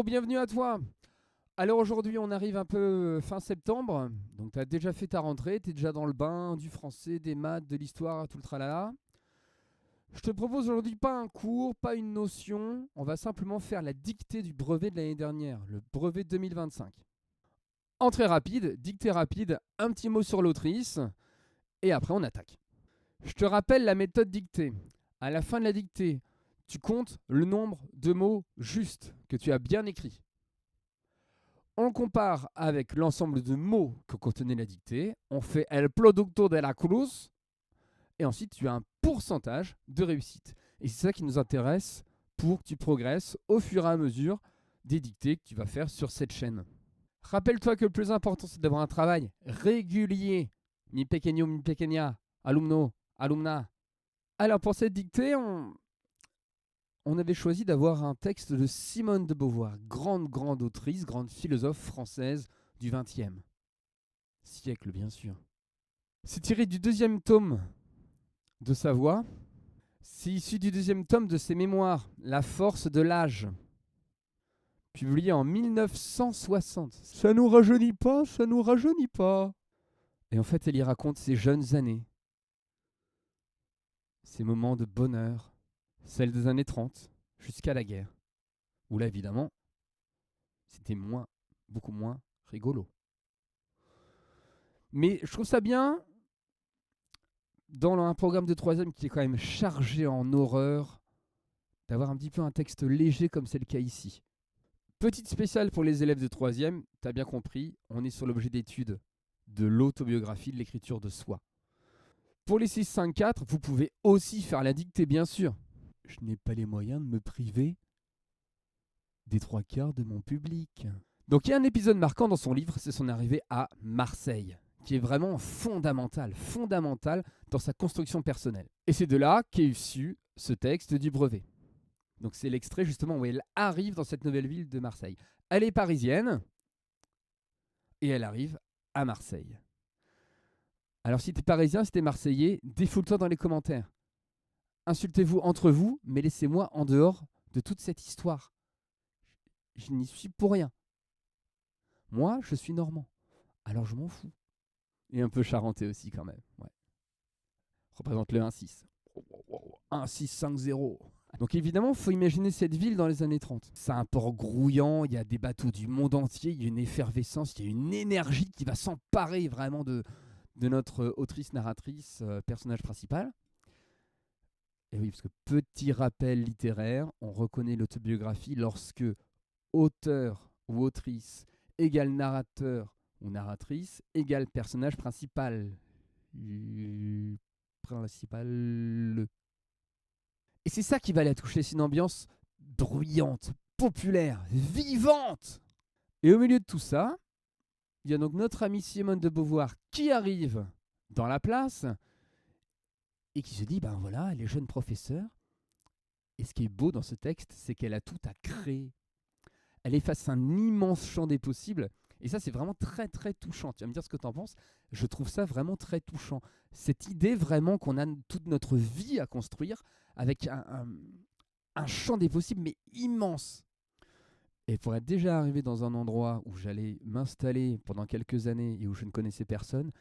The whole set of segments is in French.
Hello, bienvenue à toi. Alors aujourd'hui, on arrive un peu fin septembre. Donc tu as déjà fait ta rentrée, tu es déjà dans le bain du français, des maths, de l'histoire, tout le tralala. Je te propose aujourd'hui pas un cours, pas une notion. On va simplement faire la dictée du brevet de l'année dernière, le brevet 2025. Entrée rapide, dictée rapide, un petit mot sur l'autrice, et après on attaque. Je te rappelle la méthode dictée. À la fin de la dictée, tu comptes le nombre de mots justes que tu as bien écrits. On le compare avec l'ensemble de mots que contenait la dictée. On fait el producto de la cruz. Et ensuite, tu as un pourcentage de réussite. Et c'est ça qui nous intéresse pour que tu progresses au fur et à mesure des dictées que tu vas faire sur cette chaîne. Rappelle-toi que le plus important, c'est d'avoir un travail régulier. Mi pequeño, mi pequeña, alumno, alumna. Alors pour cette dictée, on avait choisi d'avoir un texte de Simone de Beauvoir, grande autrice, grande philosophe française du XXe siècle, bien sûr. C'est tiré du deuxième tome de sa voix. C'est issu du deuxième tome de ses mémoires, La force de l'âge, publié en 1960. Ça nous rajeunit pas, ça nous rajeunit pas. Et en fait, elle y raconte ses jeunes années, ses moments de bonheur, celles des années 30, jusqu'à la guerre, où là, évidemment, c'était beaucoup moins rigolo. Mais je trouve ça bien, dans un programme de troisième qui est quand même chargé en horreur, d'avoir un petit peu un texte léger comme c'est le cas ici. Petite spéciale pour les élèves de troisième, t'as bien compris, on est sur l'objet d'étude de l'autobiographie, de l'écriture de soi. Pour les 6-5-4, vous pouvez aussi faire la dictée, bien sûr. Je n'ai pas les moyens de me priver des 3/4 de mon public. Donc il y a un épisode marquant dans son livre, c'est son arrivée à Marseille, qui est vraiment fondamental dans sa construction personnelle. Et c'est de là qu'est issu ce texte du brevet. Donc c'est l'extrait justement où elle arrive dans cette nouvelle ville de Marseille. Elle est parisienne et elle arrive à Marseille. Alors si t'es parisien, si t'es marseillais, défoule-toi dans les commentaires. Insultez-vous entre vous, mais laissez-moi en dehors de toute cette histoire. Je n'y suis pour rien. Moi, je suis normand, alors je m'en fous. Et un peu charentais aussi quand même. Ouais. Représente le 1-6. 1-6-5-0. Donc évidemment, il faut imaginer cette ville dans les années 30. C'est un port grouillant, il y a des bateaux du monde entier, il y a une effervescence, il y a une énergie qui va s'emparer vraiment de notre autrice-narratrice, personnage principal. Et oui, parce que petit rappel littéraire, on reconnaît l'autobiographie lorsque auteur ou autrice égale narrateur ou narratrice égale personnage principal. Et c'est ça qui va la toucher, c'est une ambiance bruyante, populaire, vivante. Et au milieu de tout ça, il y a donc notre amie Simone de Beauvoir qui arrive dans la place et qui se dit, ben voilà, elle est jeune professeure. Et ce qui est beau dans ce texte, c'est qu'elle a tout à créer. Elle est face à un immense champ des possibles. Et ça, c'est vraiment très touchant. Tu vas me dire ce que tu en penses. Je trouve ça vraiment très touchant. Cette idée vraiment qu'on a toute notre vie à construire avec un champ des possibles, mais immense. Et pour être déjà arrivé dans un endroit où j'allais m'installer pendant quelques années et où je ne connaissais personne,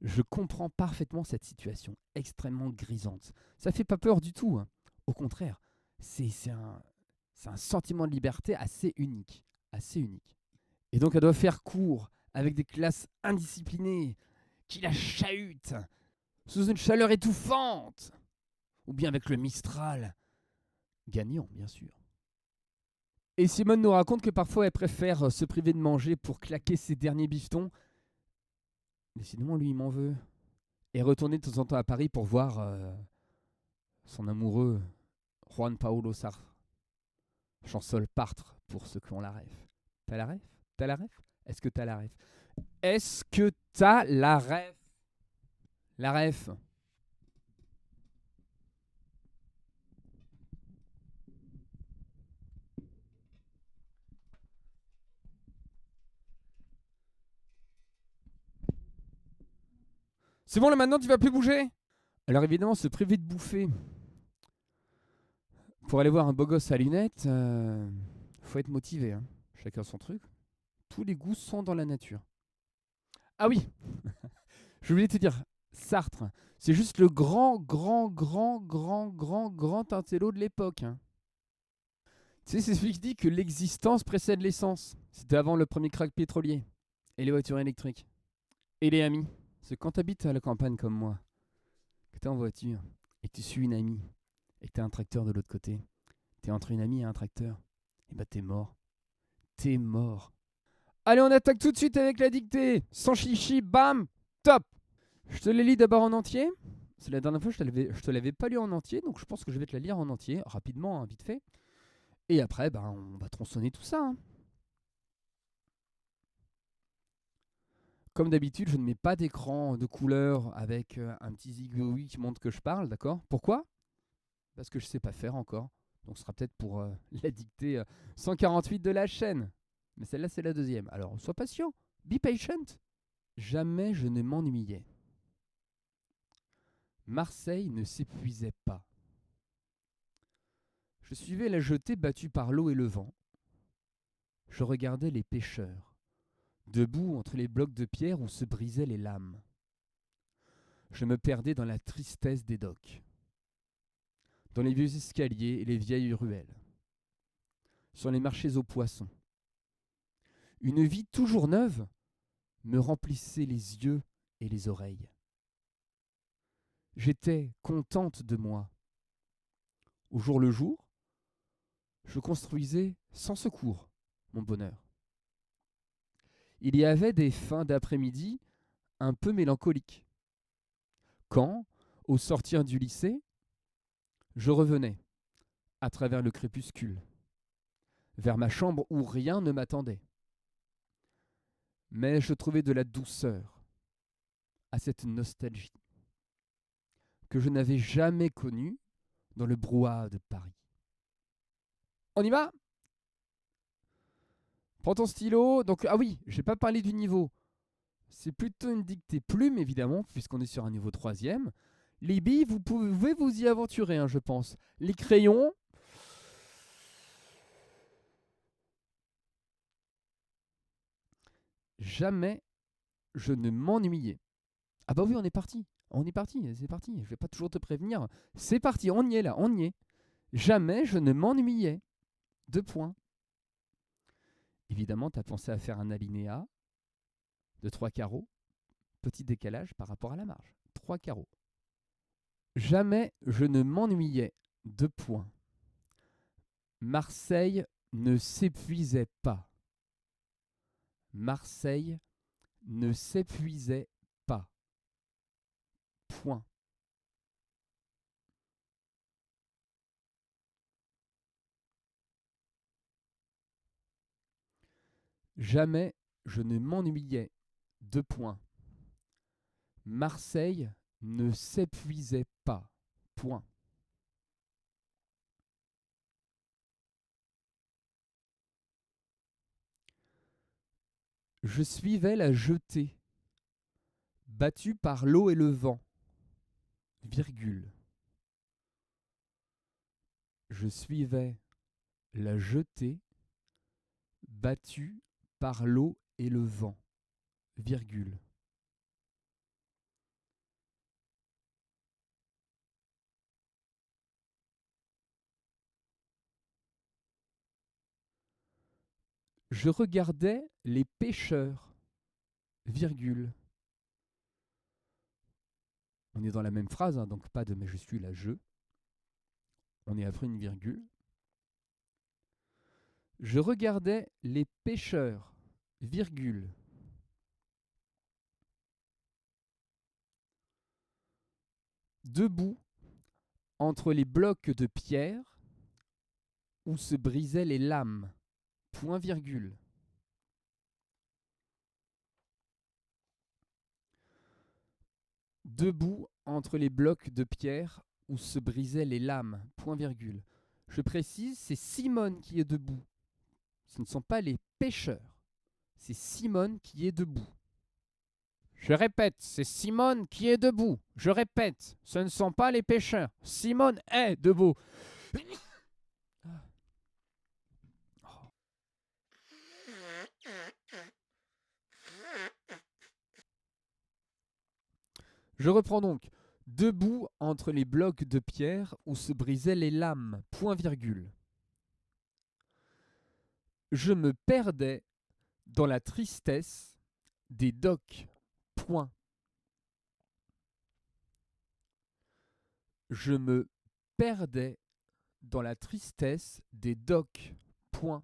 je comprends parfaitement cette situation extrêmement grisante. Ça fait pas peur du tout, hein. Au contraire, c'est un sentiment de liberté assez unique. Et donc elle doit faire cours avec des classes indisciplinées qui la chahutent sous une chaleur étouffante, ou bien avec le Mistral, gagnant bien sûr. Et Simone nous raconte que parfois elle préfère se priver de manger pour claquer ses derniers bifetons. Décidément, lui, il m'en veut. Et retourner de temps en temps à Paris pour voir son amoureux Juan Paulo Sartre. Chancel Partre, pour ceux qui ont la ref. T'as la ref? T'as la ref? Est-ce que t'as la ref? Est-ce que t'as la ref? La ref. C'est bon, là maintenant tu vas plus bouger? Alors évidemment, se priver de bouffer pour aller voir un beau gosse à lunettes, faut être motivé, hein. chacun son truc. Tous les goûts sont dans la nature. Ah oui, je voulais te dire, Sartre, c'est juste le grand intello de l'époque. Hein. Tu sais, c'est celui qui dit que l'existence précède l'essence. C'était avant le premier crack pétrolier. Et les voitures électriques. Et les amis. C'est quand tu habites à la campagne comme moi, que tu es en voiture, et que tu suis une amie, et que tu as un tracteur de l'autre côté, tu es entre une amie et un tracteur, et bah t'es mort. T'es mort. Allez, on attaque tout de suite avec la dictée. Sans chichi, bam, top. Je te les lis d'abord en entier. C'est la dernière fois que je te l'avais pas lu en entier, donc je pense que je vais te la lire en entier, rapidement, hein, vite fait. Et après, ben, on va tronçonner tout ça. Hein. Comme d'habitude, je ne mets pas d'écran de couleur avec un petit zigouille qui montre que je parle, d'accord? Pourquoi? Parce que je ne sais pas faire encore. Donc ce sera peut-être pour la dictée 148 de la chaîne. Mais celle-là, c'est la deuxième. Alors, sois patient. Be patient. Jamais je ne m'ennuyais. Marseille ne s'épuisait pas. Je suivais la jetée battue par l'eau et le vent. Je regardais les pêcheurs, debout entre les blocs de pierre où se brisaient les lames. Je me perdais dans la tristesse des docks, dans les vieux escaliers et les vieilles ruelles, sur les marchés aux poissons. Une vie toujours neuve me remplissait les yeux et les oreilles. J'étais contente de moi. Au jour le jour, je construisais sans secours mon bonheur. Il y avait des fins d'après-midi un peu mélancoliques, quand, au sortir du lycée, je revenais, à travers le crépuscule, vers ma chambre où rien ne m'attendait. Mais je trouvais de la douceur à cette nostalgie que je n'avais jamais connue dans le brouhaha de Paris. On y va? Prends ton stylo. Donc, ah oui, j'ai pas parlé du niveau. C'est plutôt une dictée plume, évidemment, puisqu'on est sur un niveau 3e. Les billes, vous pouvez vous y aventurer, hein, je pense. Les crayons, jamais je ne m'ennuyais. Ah bah oui, on est parti. On est parti, c'est parti. Je vais pas toujours te prévenir. C'est parti, on y est là, on y est. Jamais je ne m'ennuyais. 2 points. Évidemment, tu as pensé à faire un alinéa de 3 carreaux. Petit décalage par rapport à la marge. 3 carreaux. Jamais je ne m'ennuyais. 2 points. Marseille ne s'épuisait pas. Marseille ne s'épuisait pas. Point. Jamais je ne m'ennuyais. 2 points. Marseille ne s'épuisait pas. Point. Je suivais la jetée, battue par l'eau et le vent. Virgule. Je suivais la jetée, battue par l'eau et le vent. Virgule. Je regardais les pêcheurs. Virgule. On est dans la même phrase, hein, donc pas de majuscule à je. On est après une virgule. Je regardais les pêcheurs. Virgule. Debout entre les blocs de pierre où se brisaient les lames. Point virgule. Debout entre les blocs de pierre où se brisaient les lames. Point virgule. Je précise, c'est Simone qui est debout. Ce ne sont pas les pêcheurs. C'est Simone qui est debout. Je répète, c'est Simone qui est debout. Je répète, ce ne sont pas les pêcheurs. Simone est debout. Je reprends donc. Debout entre les blocs de pierre où se brisaient les lames. Point virgule. Je me perdais dans la tristesse des docks. Point. Je me perdais dans la tristesse des docks. Point.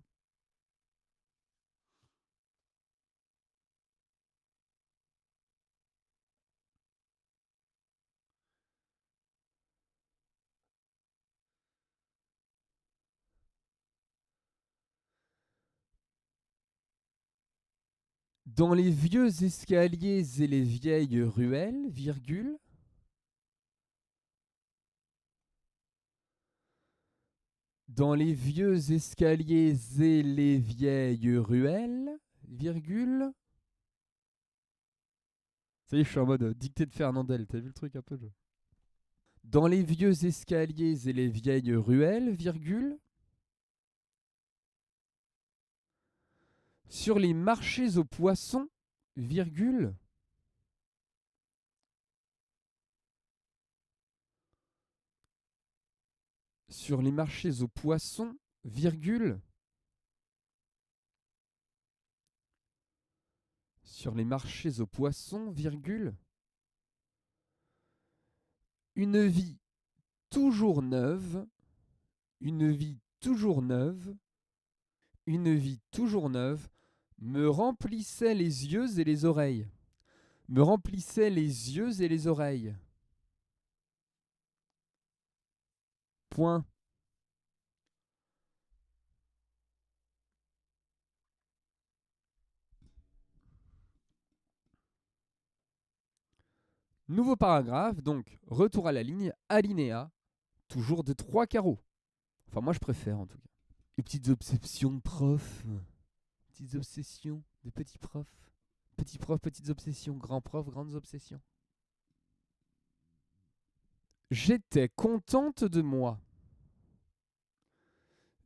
Dans les vieux escaliers et les vieilles ruelles, virgule. Dans les vieux escaliers et les vieilles ruelles, virgule. Ça y est, je suis en mode dictée de Fernandel. T'as vu le truc un peu Dans les vieux escaliers et les vieilles ruelles, virgule. Sur les marchés aux poissons, virgule. Sur les marchés aux poissons, virgule. Sur les marchés aux poissons, virgule. Une vie toujours neuve, une vie toujours neuve, une vie toujours neuve, me remplissait les yeux et les oreilles. Me remplissait les yeux et les oreilles. Point. Nouveau paragraphe, donc retour à la ligne, alinéa, toujours de 3 carreaux. Enfin, moi je préfère en tout cas. Les petites obsessions de prof. Petites obsessions de petits profs. Petits profs, petites obsessions. Grands profs, grandes obsessions. J'étais contente de moi.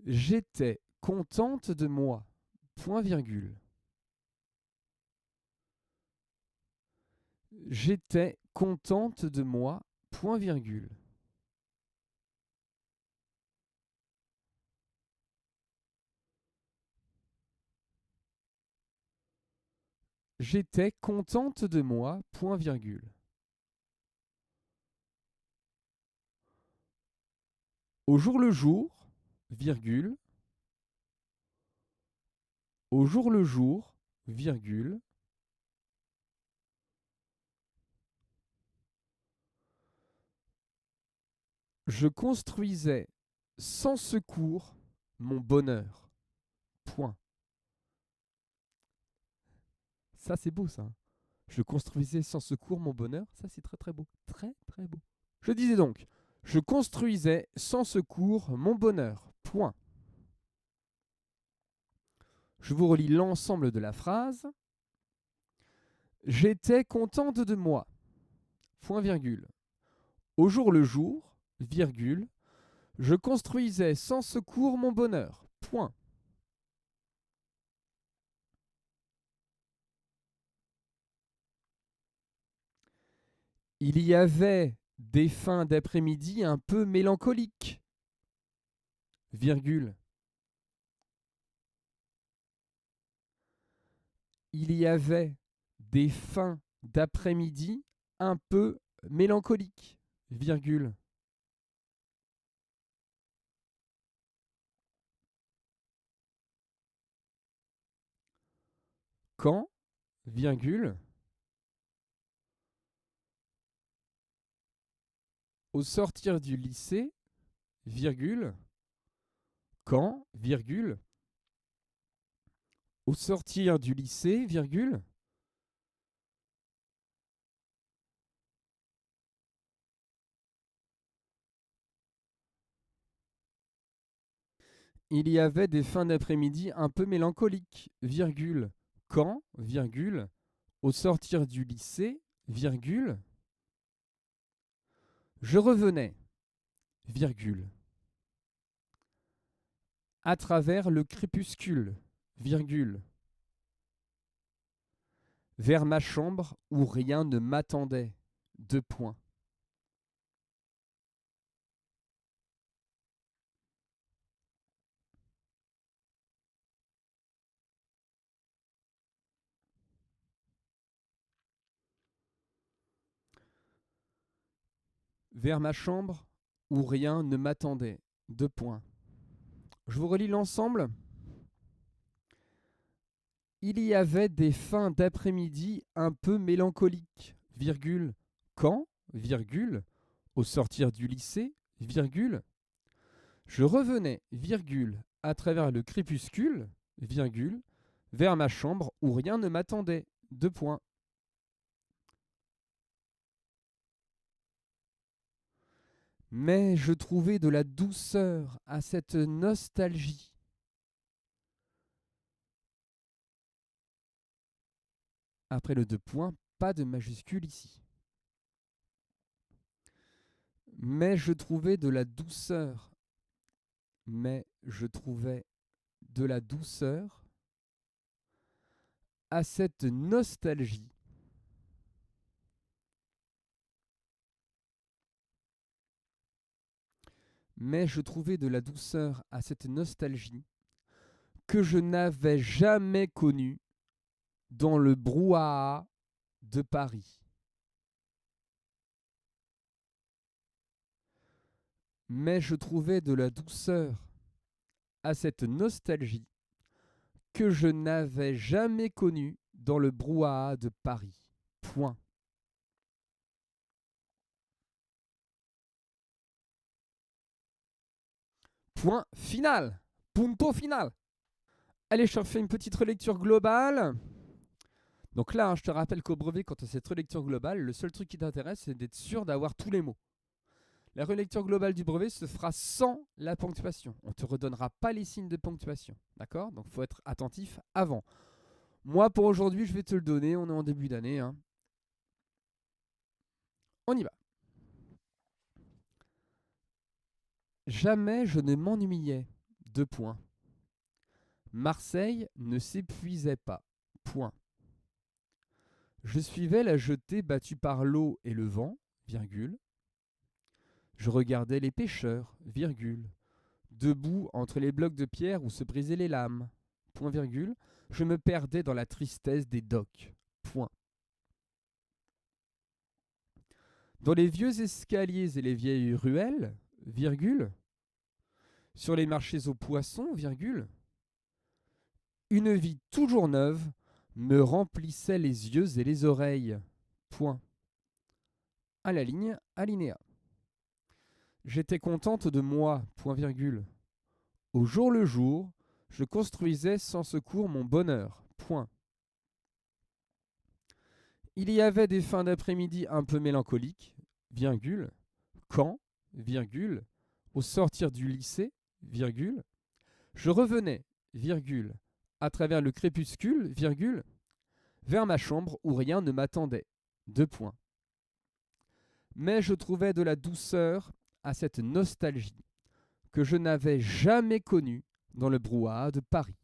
J'étais contente de moi. Point virgule. J'étais contente de moi. Point virgule. J'étais contente de moi. Point virgule. Au jour le jour, virgule. Au jour le jour, virgule. Je construisais sans secours mon bonheur. Point. Ça, c'est beau, ça. Je construisais sans secours mon bonheur. Ça, c'est très, très beau. Très, très beau. Je disais donc, je construisais sans secours mon bonheur. Point. Je vous relis l'ensemble de la phrase. J'étais contente de moi. Point virgule. Au jour le jour, virgule. Je construisais sans secours mon bonheur. Point. Il y avait des fins d'après-midi un peu mélancoliques. Virgule. Il y avait des fins d'après-midi un peu mélancoliques. Virgule. Quand, virgule, au sortir du lycée, virgule, quand, virgule, au sortir du lycée, virgule, il y avait des fins d'après-midi un peu mélancoliques, virgule, quand, virgule, au sortir du lycée, virgule, je revenais, virgule, à travers le crépuscule, virgule, vers ma chambre où rien ne m'attendait, 2 points. Vers ma chambre où rien ne m'attendait. 2 points. Je vous relis l'ensemble. Il y avait des fins d'après-midi un peu mélancoliques, virgule, quand, virgule, au sortir du lycée, virgule, je revenais, virgule, à travers le crépuscule, virgule, vers ma chambre où rien ne m'attendait. 2 points. Mais je trouvais de la douceur à cette nostalgie. Après le 2 points, pas de majuscule ici. Mais je trouvais de la douceur. Mais je trouvais de la douceur à cette nostalgie. Mais je trouvais de la douceur à cette nostalgie que je n'avais jamais connue dans le brouhaha de Paris. Mais je trouvais de la douceur à cette nostalgie que je n'avais jamais connue dans le brouhaha de Paris. Point. Point final. Punto final. Allez, je te refais une petite relecture globale. Donc là, je te rappelle qu'au brevet, quand tu as cette relecture globale, le seul truc qui t'intéresse, c'est d'être sûr d'avoir tous les mots. La relecture globale du brevet se fera sans la ponctuation. On ne te redonnera pas les signes de ponctuation. D'accord? Donc il faut être attentif avant. Moi, pour aujourd'hui, je vais te le donner. On est en début d'année. Hein. On y va. Jamais je ne m'ennuyais. 2 points. Marseille ne s'épuisait pas. Point. Je suivais la jetée battue par l'eau et le vent, virgule. Je regardais les pêcheurs, virgule. Debout entre les blocs de pierre où se brisaient les lames, point virgule. Je me perdais dans la tristesse des docks, point. Dans les vieux escaliers et les vieilles ruelles, virgule. Sur les marchés aux poissons, virgule. Une vie toujours neuve me remplissait les yeux et les oreilles, point. À la ligne, alinéa. J'étais contente de moi, point virgule. Au jour le jour, je construisais sans secours mon bonheur, point. Il y avait des fins d'après-midi un peu mélancoliques, virgule, quand, virgule, au sortir du lycée, virgule, je revenais, virgule, à travers le crépuscule, virgule, vers ma chambre où rien ne m'attendait, 2 points. Mais je trouvais de la douceur à cette nostalgie que je n'avais jamais connue dans le brouhaha de Paris,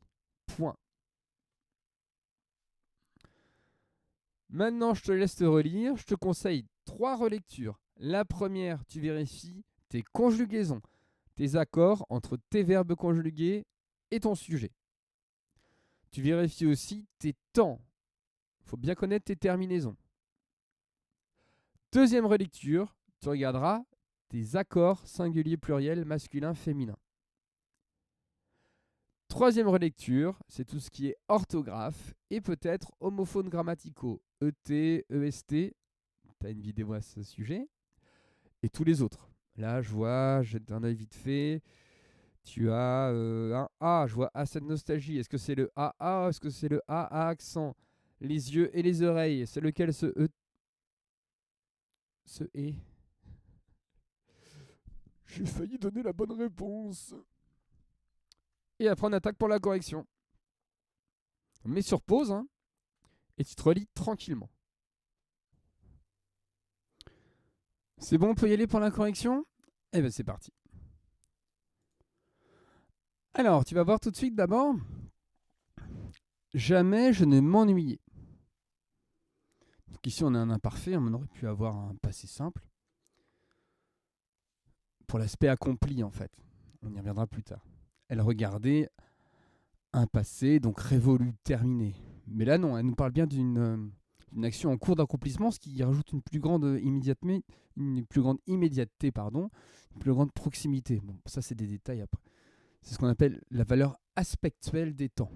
point. Maintenant, je te laisse te relire. Je te conseille 3 relectures. La première, tu vérifies tes conjugaisons, tes accords entre tes verbes conjugués et ton sujet. Tu vérifies aussi tes temps. Il faut bien connaître tes terminaisons. Deuxième relecture, tu regarderas tes accords singuliers, pluriels, masculin, féminin. Troisième relecture, c'est tout ce qui est orthographe et peut-être homophones grammaticaux, ET, EST. Tu as une vidéo à ce sujet. Et tous les autres. Là, je vois, jette un œil vite fait. Tu as un A, je vois A, cette nostalgie. Est-ce que c'est le AA? Est-ce que c'est le A à accent? Les yeux et les oreilles, c'est lequel ce E? Ce E? J'ai failli donner la bonne réponse. Et après, on attaque pour la correction. Mets sur pause, hein, et tu te relis tranquillement. C'est bon, on peut y aller pour la correction? Eh bien, c'est parti. Alors, tu vas voir tout de suite d'abord. Jamais je ne m'ennuyais. Donc ici, on a un imparfait, on aurait pu avoir un passé simple. Pour l'aspect accompli, en fait. On y reviendra plus tard. Elle regardait un passé, donc révolu, terminé. Mais là, non, elle nous parle bien d'une action en cours d'accomplissement, ce qui rajoute une plus grande immédiateté, une plus grande proximité. Bon, ça, c'est des détails après. C'est ce qu'on appelle la valeur aspectuelle des temps.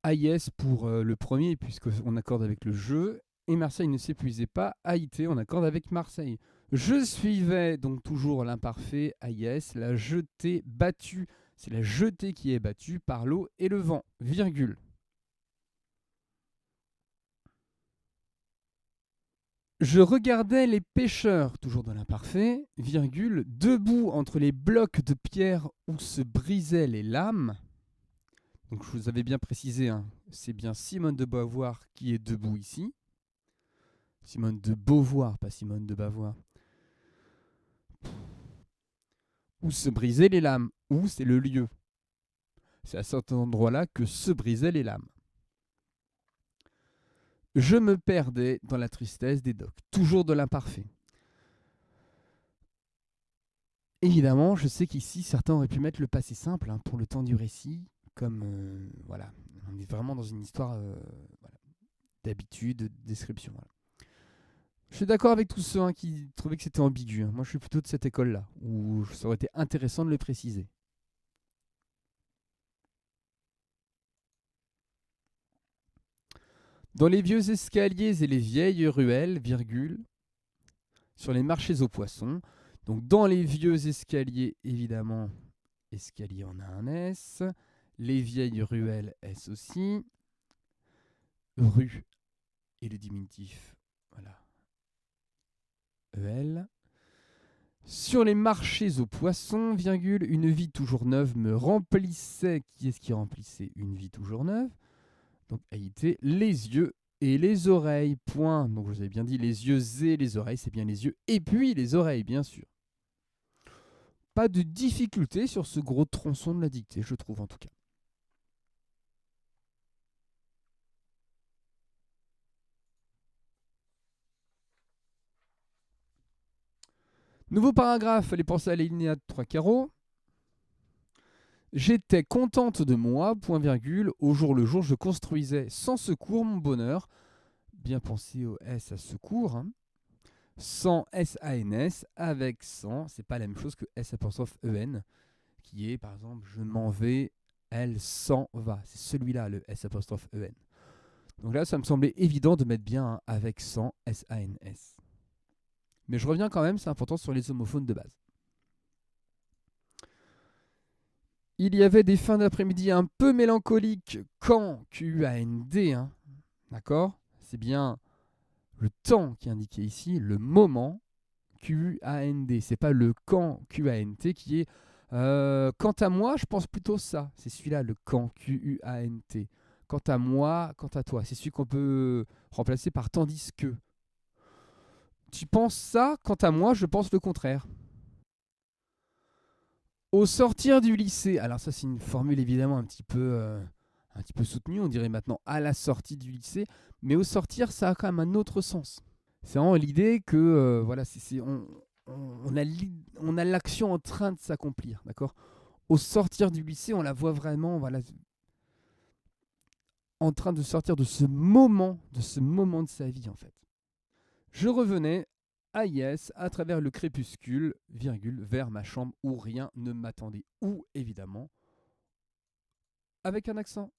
AIS pour le premier, puisqu'on accorde avec le jeu. Et Marseille ne s'épuisait pas. AIT, on accorde avec Marseille. Je suivais donc toujours l'imparfait AIS. La jetée battue, c'est la jetée qui est battue par l'eau et le vent. Virgule. Je regardais les pêcheurs, toujours dans l'imparfait, virgule, debout entre les blocs de pierre où se brisaient les lames. Donc je vous avais bien précisé, hein, c'est bien Simone de Beauvoir qui est debout ici. Simone de Beauvoir, pas Simone de Beauvoir. Où se brisaient les lames. Où, c'est le lieu. C'est à cet endroit-là que se brisaient les lames. Je me perdais dans la tristesse des docks. Toujours de l'imparfait. Évidemment, je sais qu'ici, certains auraient pu mettre le passé simple hein, pour le temps du récit. Comme, voilà, on est vraiment dans une histoire voilà, d'habitude, de description. Voilà. Je suis d'accord avec tous ceux hein, qui trouvaient que c'était ambigu. Hein. Moi, je suis plutôt de cette école-là, où ça aurait été intéressant de le préciser. Dans les vieux escaliers et les vieilles ruelles, virgule, sur les marchés aux poissons. Donc dans les vieux escaliers, évidemment, escalier on a un S. Les vieilles ruelles, S aussi. Rue et le diminutif, voilà. EL. Sur les marchés aux poissons, virgule, une vie toujours neuve me remplissait. Qui est-ce qui remplissait une vie toujours neuve? Donc AIT, les yeux et les oreilles, point. Donc je vous avais bien dit les yeux et les oreilles, c'est bien les yeux et puis les oreilles, bien sûr. Pas de difficulté sur ce gros tronçon de la dictée, je trouve en tout cas. Nouveau paragraphe, fallait penser à l'alinéa de 3 carreaux. J'étais contente de moi, point virgule, au jour le jour, je construisais sans secours mon bonheur. Bien penser au S à secours. Hein. Sans S-A-N-S, avec sans, c'est pas la même chose que S'-E-N, qui est par exemple je m'en vais, elle s'en va. C'est celui-là, le S'-E-N. Donc là, ça me semblait évident de mettre bien un avec sans S-A-N-S. Mais je reviens quand même, c'est important sur les homophones de base. Il y avait des fins d'après-midi un peu mélancoliques quand, Q-U-A-N-D, hein, d'accord? C'est bien le temps qui est indiqué ici, le moment, Q-U-A-N-D. C'est pas le quand, Q-A-N-T, qui est... quant à moi, je pense plutôt ça. C'est celui-là, le quand, Q-U-A-N-T. Quant à moi, quant à toi. C'est celui qu'on peut remplacer par tandis que. Tu penses ça, quant à moi, je pense le contraire. Au sortir du lycée, alors ça c'est une formule évidemment un petit peu soutenue, on dirait maintenant à la sortie du lycée, mais au sortir ça a quand même un autre sens. C'est vraiment l'idée que voilà, on a l'action en train de s'accomplir, d'accord. Au sortir du lycée, on la voit vraiment voilà, en train de sortir de ce moment de sa vie en fait. Je revenais Yes, à travers le crépuscule, virgule, vers ma chambre où rien ne m'attendait. Ou, évidemment, avec un accent.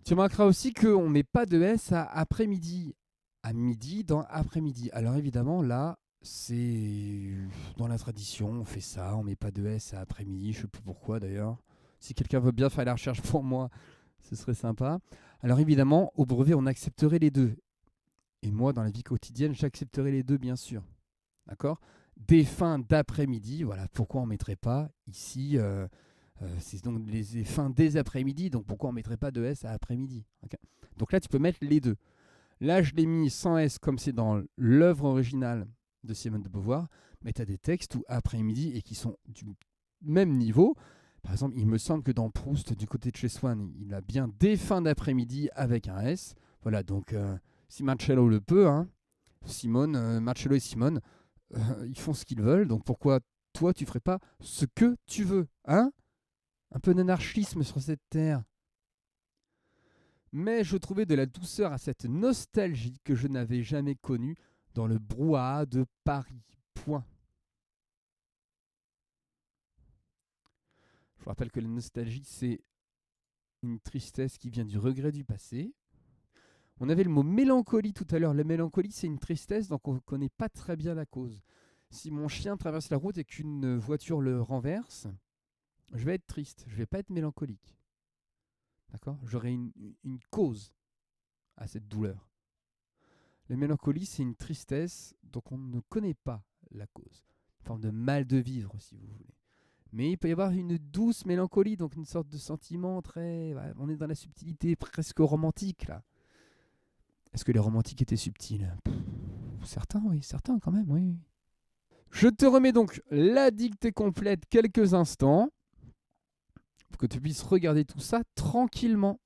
Tu remarqueras aussi qu'on ne met pas de S à après-midi. À midi dans après-midi. Alors évidemment, là, c'est dans la tradition, on fait ça, on ne met pas de S à après-midi, je ne sais plus pourquoi d'ailleurs. Si quelqu'un veut bien faire la recherche pour moi, ce serait sympa. Alors évidemment, au brevet, on accepterait les deux. Et moi, dans la vie quotidienne, j'accepterai les deux, bien sûr. D'accord? Des fins d'après-midi, voilà, pourquoi on ne mettrait pas ici, c'est donc les fins des après-midi, donc pourquoi on ne mettrait pas de S à après-midi? Okay. Donc là, tu peux mettre les deux. Là, je l'ai mis sans S comme c'est dans l'œuvre originale de Simone de Beauvoir, mais tu as des textes où après-midi et qui sont du même niveau, Par exemple, il me semble que dans Proust, du côté de chez Swann, il a bien des fins d'après-midi avec un S. Voilà, donc si Marcello le peut, hein, Marcello et Simone, ils font ce qu'ils veulent. Donc pourquoi toi, tu ferais pas ce que tu veux, hein? Un peu d'anarchisme sur cette terre. Mais je trouvais de la douceur à cette nostalgie que je n'avais jamais connue dans le brouhaha de Paris. Point. Je vous rappelle que la nostalgie, c'est une tristesse qui vient du regret du passé. On avait le mot mélancolie tout à l'heure. La mélancolie, c'est une tristesse dont on ne connaît pas très bien la cause. Si mon chien traverse la route et qu'une voiture le renverse, je vais être triste, je ne vais pas être mélancolique. D'accord ? J'aurai une cause à cette douleur. La mélancolie, c'est une tristesse dont on ne connaît pas la cause. Une forme de mal de vivre, si vous voulez. Mais il peut y avoir une douce mélancolie, donc une sorte de sentiment très... on est dans la subtilité presque romantique, là. Est-ce que les romantiques étaient subtils ? Certains, oui, certains quand même, oui. Je te remets donc la dictée complète quelques instants pour que tu puisses regarder tout ça tranquillement.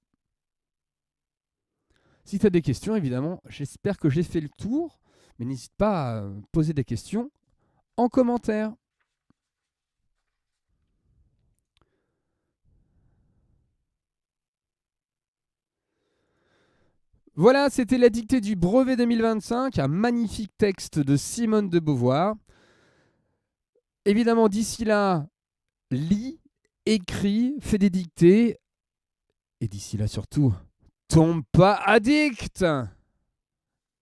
Si tu as des questions, évidemment, j'espère que j'ai fait le tour, mais n'hésite pas à poser des questions en commentaire. Voilà, c'était la dictée du brevet 2025, un magnifique texte de Simone de Beauvoir. Évidemment, d'ici là, lis, écris, fais des dictées, et d'ici là surtout, tombe pas addict!